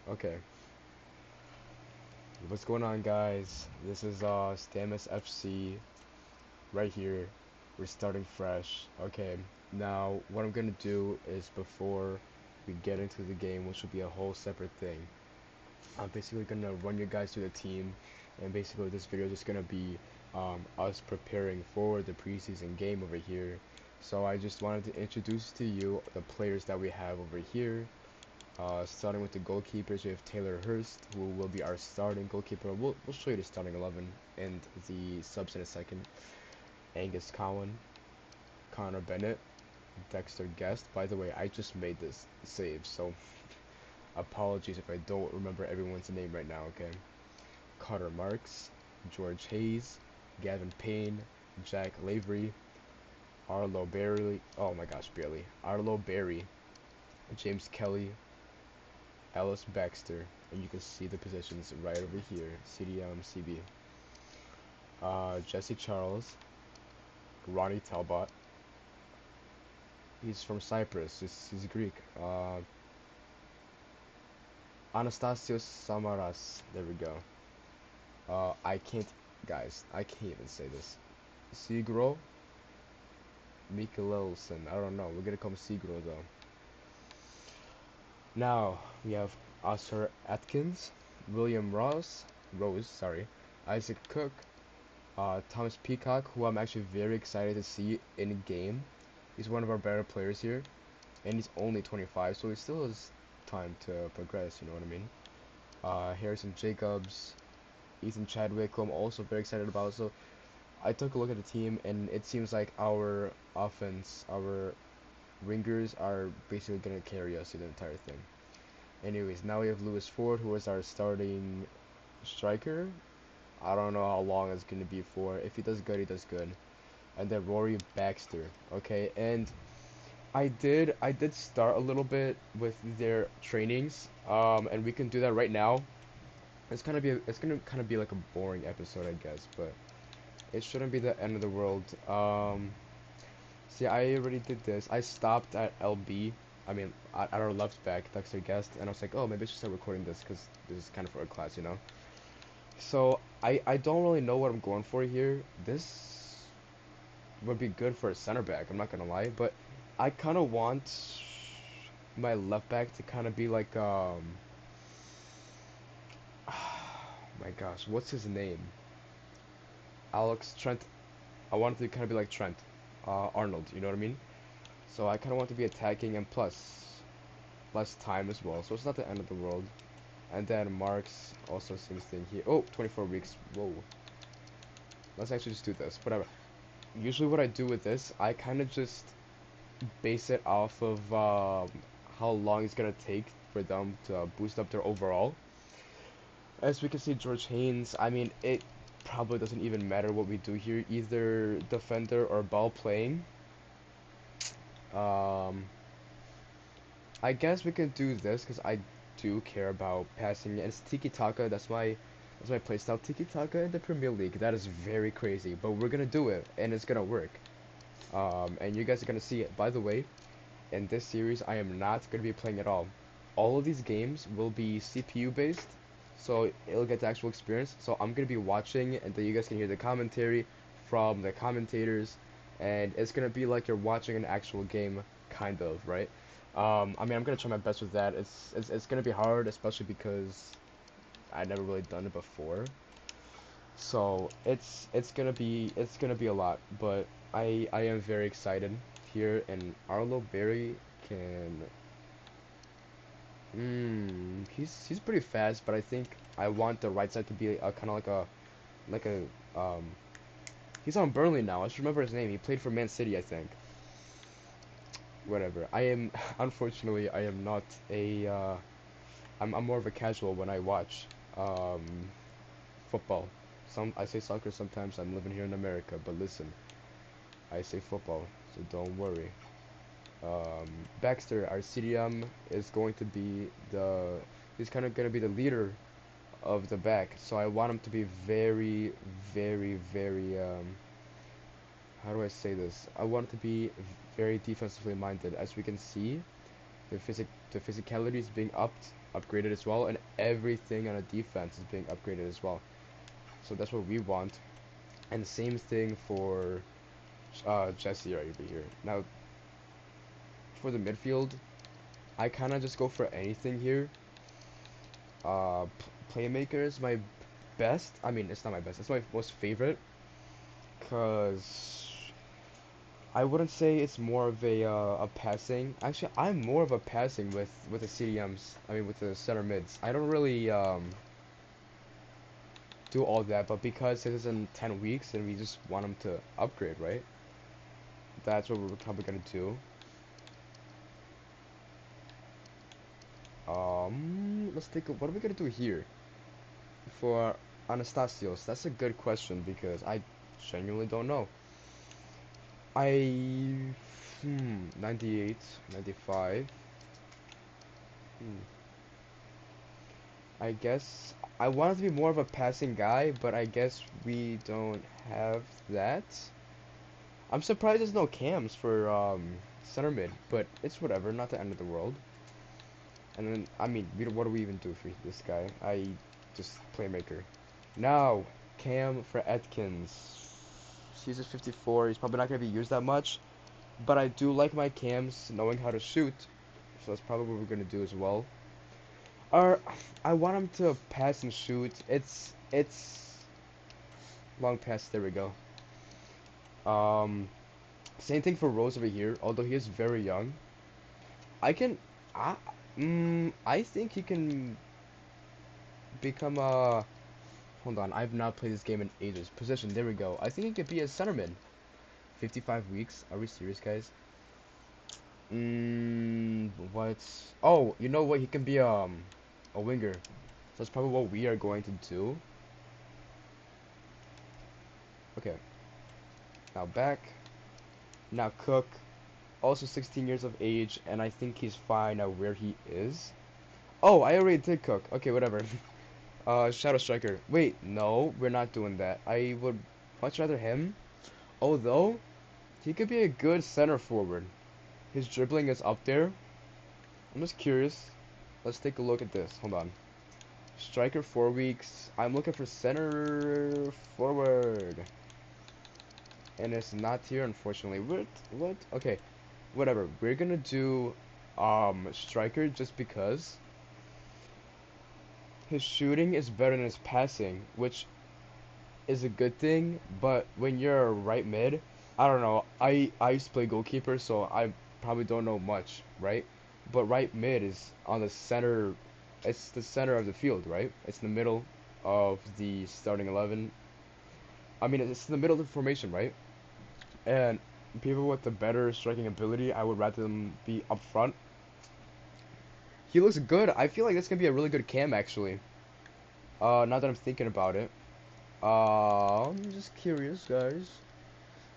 Okay, what's going on, guys? This is Stamus FC right here. We're starting fresh. Okay, now what I'm gonna do is before we get into the game, which will be a whole separate thing, I'm basically gonna run you guys through the team, and basically this video is just gonna be us preparing for the preseason game over here. So I just wanted to introduce to you the players that we have over here. Starting with the goalkeepers, we have Taylor Hurst, who will be our starting goalkeeper. We'll show you the starting 11 and the subs in a second. Angus Cowan, Connor Bennett, Dexter Guest. By the way, I just made this save, so apologies if I don't remember everyone's name right now, okay? Carter Marks, George Hayes, Gavin Payne, Jack Lavery, Arlo Berry. Oh my gosh, barely. Arlo Berry, James Kelly, Ellis Baxter, and you can see the positions right over here, CDM, CB. Jesse Charles, Ronnie Talbot, he's from Cyprus, he's Greek. Anastasios Samaras, there we go. I can't, guys, I can't even say this. Sigro Mikkelsen, I don't know, we're gonna call him Sigro though. Now, we have Oscar Atkins, William Rose, sorry, Isaac Cook, Thomas Peacock, who I'm actually very excited to see in game. He's one of our better players here, and he's only 25, so he still has time to progress, you know what I mean? Harrison Jacobs, Ethan Chadwick, who I'm also very excited about. So I took a look at the team, and it seems like our offense, our wingers are basically going to carry us through the entire thing. Anyways, now we have Lewis Ford, who is our starting striker. I don't know how long it's going to be for. If he does good, he does good. And then Rory Baxter. Okay, and I did start a little bit with their trainings, and we can do that right now. It's gonna kind of be like a boring episode, I guess, but it shouldn't be the end of the world. See, I already did this. I stopped at LB. I mean, at our left back, Dexter Guest, and I was like, oh, maybe I should start recording this because this is kind of for a class, you know. So I don't really know what I'm going for here. This would be good for a center back. I'm not gonna lie, but I kind of want my left back to kind of be like my gosh, what's his name? Alex Trent. I want it to kind of be like Trent, Arnold. You know what I mean? So I kind of want to be attacking and plus less time as well. So it's not the end of the world. And then Marks also same thing here. Oh, 24 weeks. Whoa. Let's actually just do this. Whatever. Usually what I do with this, I kind of just base it off of how long it's gonna take for them to boost up their overall. As we can see, George Haynes, I mean, it probably doesn't even matter what we do here, either defender or ball playing. Um, I guess we can do this because I do care about passing. And it's Tiki Taka. That's my playstyle. Tiki Taka in the Premier League. That is very crazy, but we're gonna do it, and it's gonna work. And you guys are gonna see it. By the way, in this series, I am not gonna be playing at all. All of these games will be CPU based, so it'll get the actual experience. So I'm gonna be watching, and then you guys can hear the commentary from the commentators, and it's gonna be like you're watching an actual game, kind of, right? I mean, I'm gonna try my best with that. It's gonna be hard, especially because I never really done it before. So it's gonna be a lot, but I am very excited here, and Arlo Berry can. He's pretty fast, but I think I want the right side to be kind of like a um. He's on Burnley now. I should remember his name. He played for Man City, I think. Whatever. I am unfortunately I am not a I'm more of a casual when I watch um football. I say soccer sometimes. I'm living here in America, but listen, I say football, so don't worry. Um, Baxter, our CDM, is going to be he's kind of going to be the leader of the back. So I want him to be very, very, very, how do I say this? I want him to be very defensively minded. As we can see, The physicality is being upgraded as well, and everything on a defense is being upgraded as well. So that's what we want. And same thing for Jesse right over here. Now, for the midfield, I kind of just go for anything here. Playmaker is my best. I mean, it's not my best. It's my most favorite. Cause I wouldn't say it's more of a passing. Actually, I'm more of a passing with the CDMs. I mean, with the center mids. I don't really do all that, but because this is in 10 weeks and we just want them to upgrade, right? That's what we're probably gonna do. Let's take a, what are we gonna do here for Anastasios? That's a good question because I genuinely don't know. I 98, 95. Hmm. I guess I wanted to be more of a passing guy, but I guess we don't have that. I'm surprised there's no cams for center mid, but it's whatever, not the end of the world. And then I mean, what do we even do for this guy? I just playmaker. Now, cam for Atkins. He's at 54. He's probably not gonna be used that much, but I do like my cams knowing how to shoot, so that's probably what we're gonna do as well. Or I want him to pass and shoot. It's long pass. There we go. Um, Same thing for Rose over here. Although he is very young, I can. I I think he can become a. Hold on, I've not played this game in ages. Position. There we go. I think he could be a centerman. 55 weeks. Are we serious, guys? What? Oh, you know what? He can be a winger. So that's probably what we are going to do. Okay. Now back. Now Cook. Also 16 years of age, and I think he's fine at where he is. Oh, I already did Cook. Okay, whatever. Shadow Striker. Wait, no, we're not doing that. I would much rather him. Although, he could be a good center forward. His dribbling is up there. I'm just curious. Let's take a look at this. Hold on. Striker 4 weeks. I'm looking for center forward. And it's not here, unfortunately. What? What? Okay. Whatever. We're gonna do striker just because his shooting is better than his passing, which is a good thing, but when you're a right mid, I don't know. I used to play goalkeeper, so I probably don't know much, right? But right mid is on the center. It's the center of the field, right? It's in the middle of the starting 11. I mean, it's in the middle of the formation, right? And people with the better striking ability, I would rather them be up front. He looks good. I feel like this can be a really good cam, actually. Now that I'm thinking about it. I'm just curious, guys.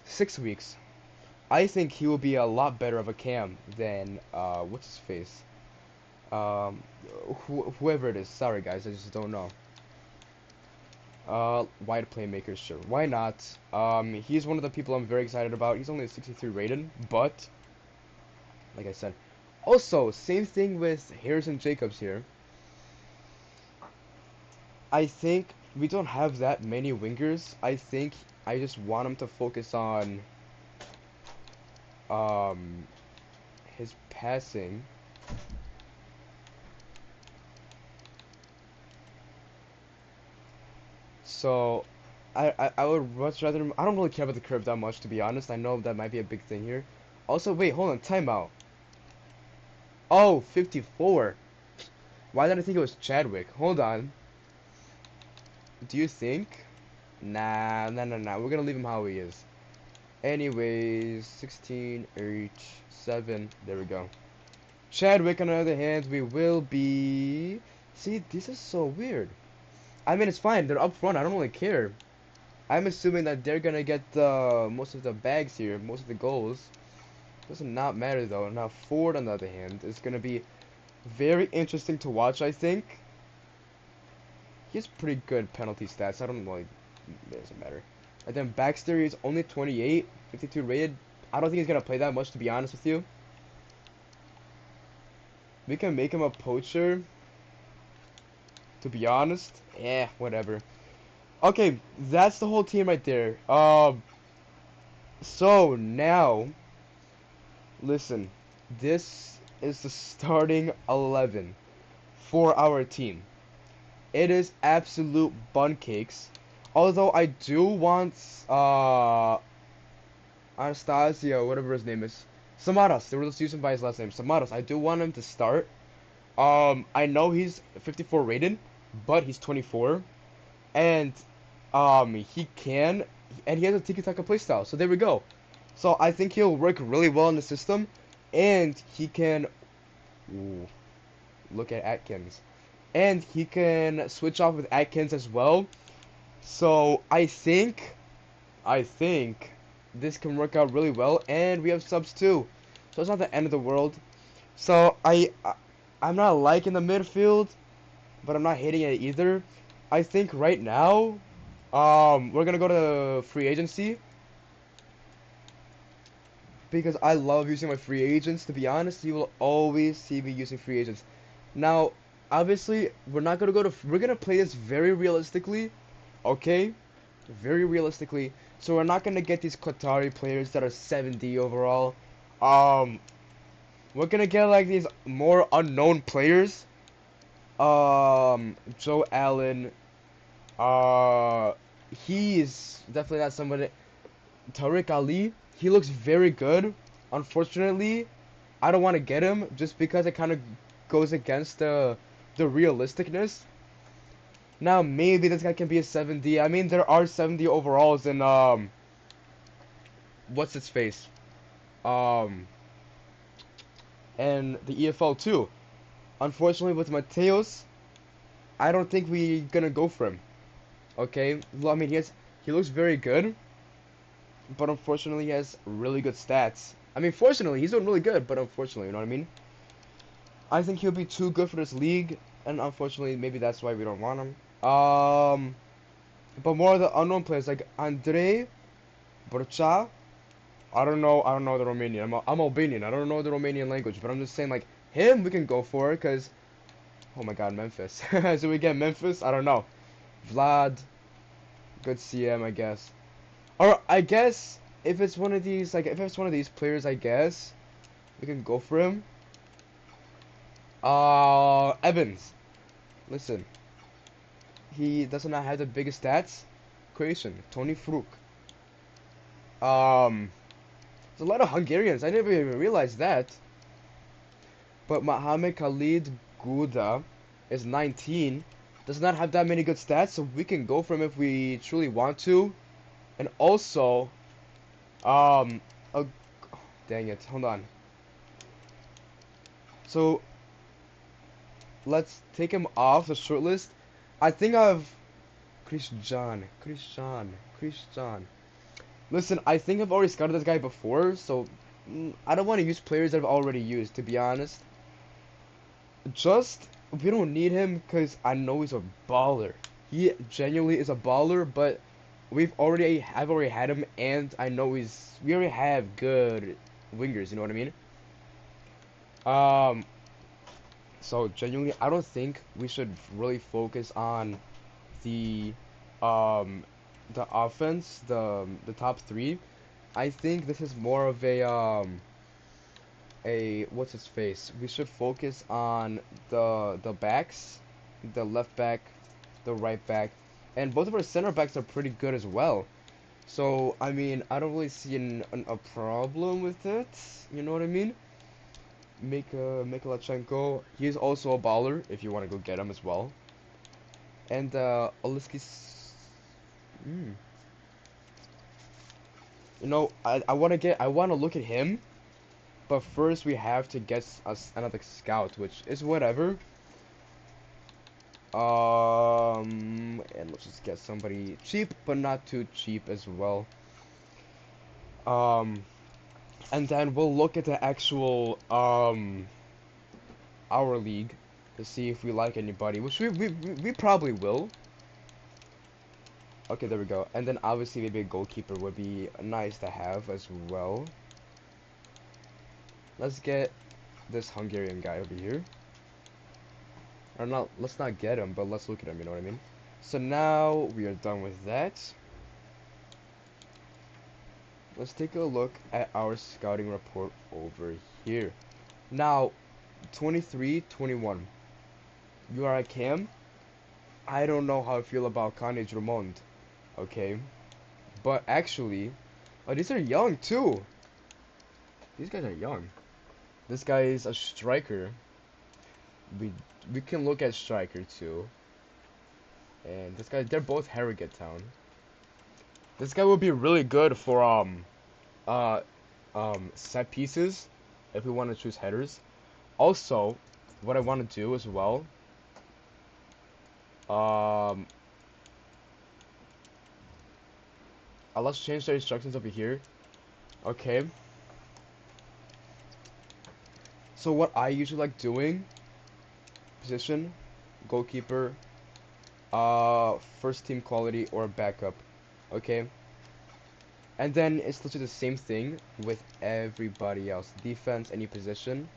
6 weeks. I think he will be a lot better of a cam than what's his face? Um, whoever it is. Sorry, guys, I just don't know. Wide playmaker, sure. Why not? He's one of the people I'm very excited about. He's only a 63 rated, but like I said, also same thing with Harrison Jacobs here. I think we don't have that many wingers. I think I just want him to focus on um his passing. So I would much rather I don't really care about the curve that much, to be honest. I know that might be a big thing here. Also, wait, hold on, timeout. Oh, 54. Why did I think it was Chadwick? Hold on. Do you think? Nah, nah, nah, nah. We're gonna leave him how he is. Anyways, 16, 8, 7. There we go. Chadwick, on the other hand, we will be... See, this is so weird. I mean, it's fine. They're up front. I don't really care. I'm assuming that they're gonna get most of the bags here, most of the goals. Does not matter, though. Now, Ford, on the other hand, is gonna be very interesting to watch, I think. He has pretty good penalty stats. I don't really... It doesn't matter. And then Baxter is only 28, 52 rated. I don't think he's gonna play that much, to be honest with you. We can make him a poacher. To be honest, whatever. Okay, that's the whole team right there. So now, listen, this is the starting 11 for our team. It is absolute bun cakes. Although I do want Anastasia, whatever his name is, Samaras. They were just using by his last name, Samaras. I do want him to start. I know he's 54 rated, but he's 24, and he can, and he has a tiki-taka playstyle. So there we go. So I think he'll work really well in the system, and he can. Ooh, look at Atkins, and he can switch off with Atkins as well. So I think this can work out really well, and we have subs too, so it's not the end of the world. So I'm not liking the midfield, but I'm not hating it either. I think right now, we're gonna go to free agency because I love using my free agents. To be honest, you will always see me using free agents. Now, obviously, we're gonna play this very realistically, okay? Very realistically. So we're not gonna get these Qatari players that are 70 overall. Um, we're gonna get like these more unknown players. Joe Allen. Uh, he's definitely not somebody. Tariq Ali. He looks very good. Unfortunately, I don't want to get him just because it kind of goes against the realisticness. Now maybe this guy can be a 70. I mean, there are 70 overalls in what's its face? Um, and the EFL too. Unfortunately, with Mateos, I don't think we gonna go for him. Okay, well, I mean he looks very good, but unfortunately he has really good stats. I mean, fortunately he's doing really good, but unfortunately, you know what I mean? I think he'll be too good for this league, and unfortunately maybe that's why we don't want him. But more of the unknown players like Andrei Borcha. I don't know the Romanian. I'm Albanian. I don't know the Romanian language, but I'm just saying like him we can go for it because oh my God, Memphis. So we get Memphis. I don't know. Vlad, good CM, I guess. Or I guess if it's one of these, like if it's one of these players, I guess we can go for him. Evans. Listen, he does not have the biggest stats. Croatian, Tony Fruk. There's a lot of Hungarians. I never even realized that. But Mohamed Khalid Gouda is 19. Does not have that many good stats, so we can go for him if we truly want to. And also, oh, dang it, hold on. So let's take him off the short list. I think I've Christian. Listen, I think I've already scouted this guy before, so I don't want to use players that I've already used, to be honest. Just we don't need him because I know he's a baller. He genuinely is a baller, but I've already had him, and I know we already have good wingers. You know what I mean? Um, so genuinely, I don't think we should really focus on the um the offense, the top three. I think this is more of a what's his face? We should focus on the backs, the left back, the right back, and both of our center backs are pretty good as well. So I mean, I don't really see a problem with it. You know what I mean? Mikolachenko, he's also a baller if you want to go get him as well. And Oliskis, mm, you know, I want to look at him, but first we have to get us another scout, which is whatever. And let's just get somebody cheap, but not too cheap as well. Um, and then we'll look at the actual our league to see if we like anybody, which we probably will. Okay, there we go. And then obviously maybe a goalkeeper would be nice to have as well. Let's get this Hungarian guy over here. Or not, let's not get him, but let's look at him, you know what I mean? So now we are done with that. Let's take a look at our scouting report over here. Now, 23-21. You are a Cam. I don't know how I feel about Kanye Drummond. Okay. But actually, oh, these are young too. These guys are young. This guy is a striker. We we can look at striker too. And this guy, they're both Harrogate Town. This guy will be really good for uh set pieces if we want to choose headers. Also, what I want to do as well, um let's change the instructions over here. Okay. So what I usually like doing, position, goalkeeper, first team quality or backup. Okay. And then it's literally the same thing with everybody else. Defense, any position.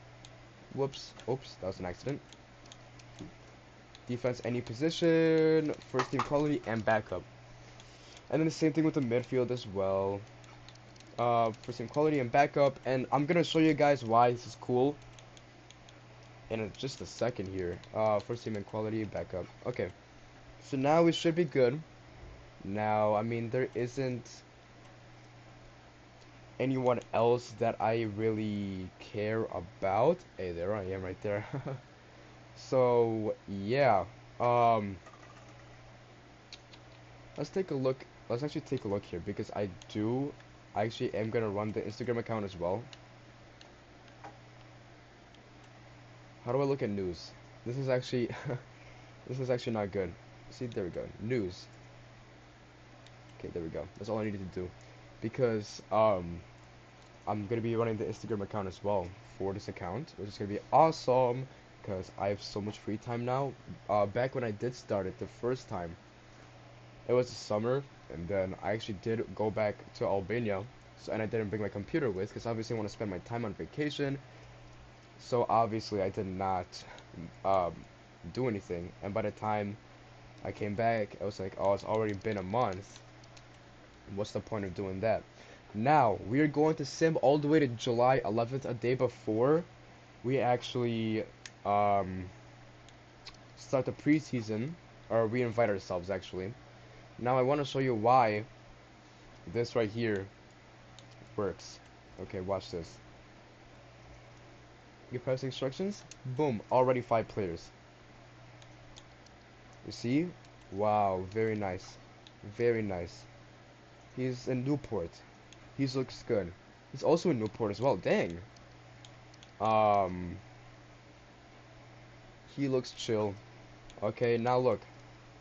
Whoops. Oops, that was an accident. Defense, any position, first team quality, and backup. And then the same thing with the midfield as well. First team quality and backup. And I'm gonna show you guys why this is cool in just a second here. First team and quality, backup. Okay. So now we should be good. Now, I mean, there isn't anyone else that I really care about. Hey, there I am right there. So, yeah. Um, let's take a look. Let's actually take a look here because I actually am gonna run the Instagram account as well. How do I look at news? This is actually, this is actually not good. See, there we go. News. Okay, there we go. That's all I needed to do. Because, I'm gonna be running the Instagram account as well for this account, which is gonna be awesome because I have so much free time now. Back when I did start it the first time, it was the summer, and then I actually did go back to Albania, so and I didn't bring my computer with because obviously I want to spend my time on vacation. So obviously I did not um, do anything, and by the time I came back, I was like, oh, it's already been a month. What's the point of doing that? Now, we are going to sim all the way to July 11th, a day before we actually um, start the preseason, or we invite ourselves actually. Now I want to show you why this right here works. Okay, watch this. You press instructions, boom, already 5 players. You see? Wow, very nice. Very nice. He's in Newport. He looks good. He's also in Newport as well. Dang. Um, he looks chill. Okay, now look.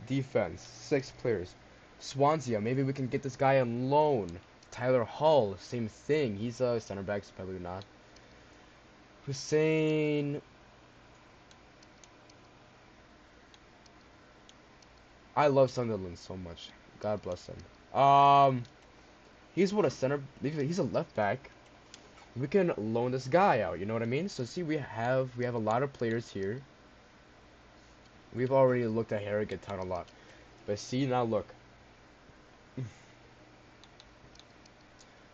Defense, 6 players. Swansea, maybe we can get this guy on loan. Tyler Hall, same thing. He's a center back, so probably not. Hussein. I love Sunderland so much. God bless him. He's what a center. He's a left back. We can loan this guy out. You know what I mean? So see, we have a lot of players here. We've already looked at Harrogate Town a lot, but see now look.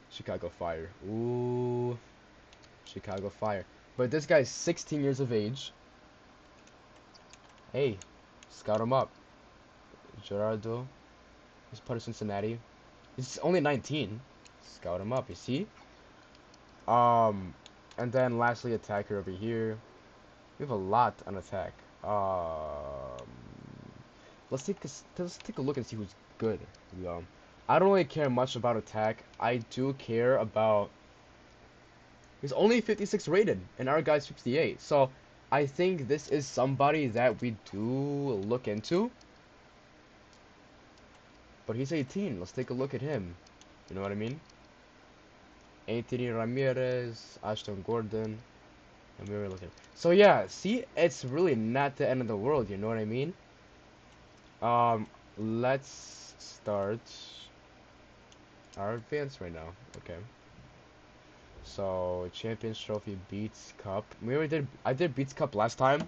Chicago Fire. Ooh, Chicago Fire. But this guy's 16 years of age. Hey, scout him up. Gerardo. He's part of Cincinnati. He's only 19. Scout him up. You see? And then lastly, attacker over here. We have a lot on attack. Let's take a look and see who's good. I don't really care much about attack. I do care about. He's only 56 rated, and our guy's 58. So I think this is somebody that we do look into. But he's 18. Let's take a look at him. You know what I mean? Anthony Ramirez, Ashton Gordon, and we were looking. So yeah, see, it's really not the end of the world. You know what I mean? Let's start our advance right now. Okay. So Champions Trophy, Beats Cup. We already did. I did Beats Cup last time.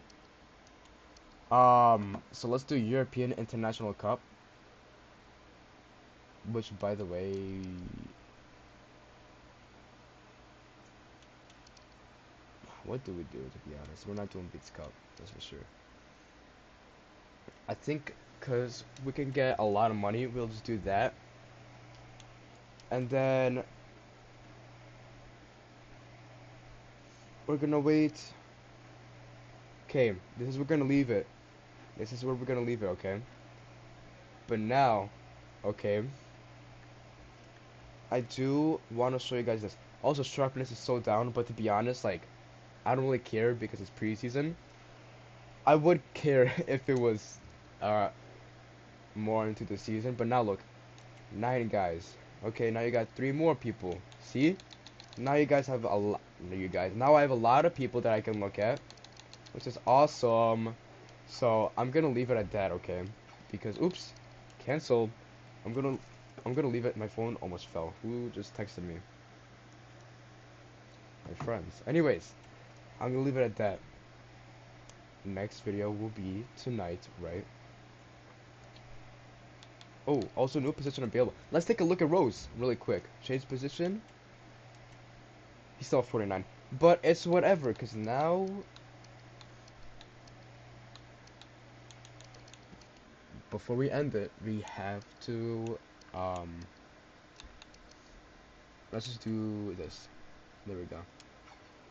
So let's do European International Cup. Which, by the way, what do we do? To be honest, we're not doing Beats Cup. That's for sure. I think because we can get a lot of money, we'll just do that. And then we're gonna wait. Okay, this is where we're gonna leave it. This is where we're gonna leave it, okay? But now, okay, I do want to show you guys this. Also, sharpness is so down, but to be honest, like, I don't really care because it's preseason. I would care if it was uh more into the season, but now look, 9 guys. Okay, now you got 3 more people. See? Now you guys have a lot. You guys. Now I have a lot of people that I can look at, which is awesome. So I'm gonna leave it at that, okay? Because oops, cancel. I'm gonna I'm gonna leave it. My phone almost fell. Who just texted me? My friends. Anyways, I'm gonna leave it at that. Next video will be tonight, right? Oh, also new position available. Let's take a look at Rose really quick. Change position. He's still at 49. But it's whatever, because now before we end it, we have to let's just do this. There we go.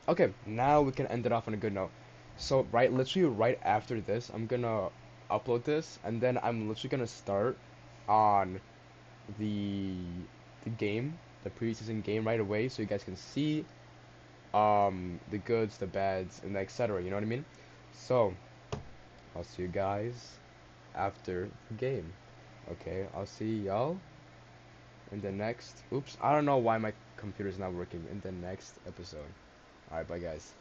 Okay, now we can end it off on a good note. So literally right after this, I'm gonna upload this, and then I'm literally gonna start on the the game, the preseason game right away, so you guys can see the goods, the bads, and etc. You know what I mean? So I'll see you guys after the game. Okay, I'll see y'all in the next. Oops, I don't know why my computer's not working. In the next episode. All right, bye guys.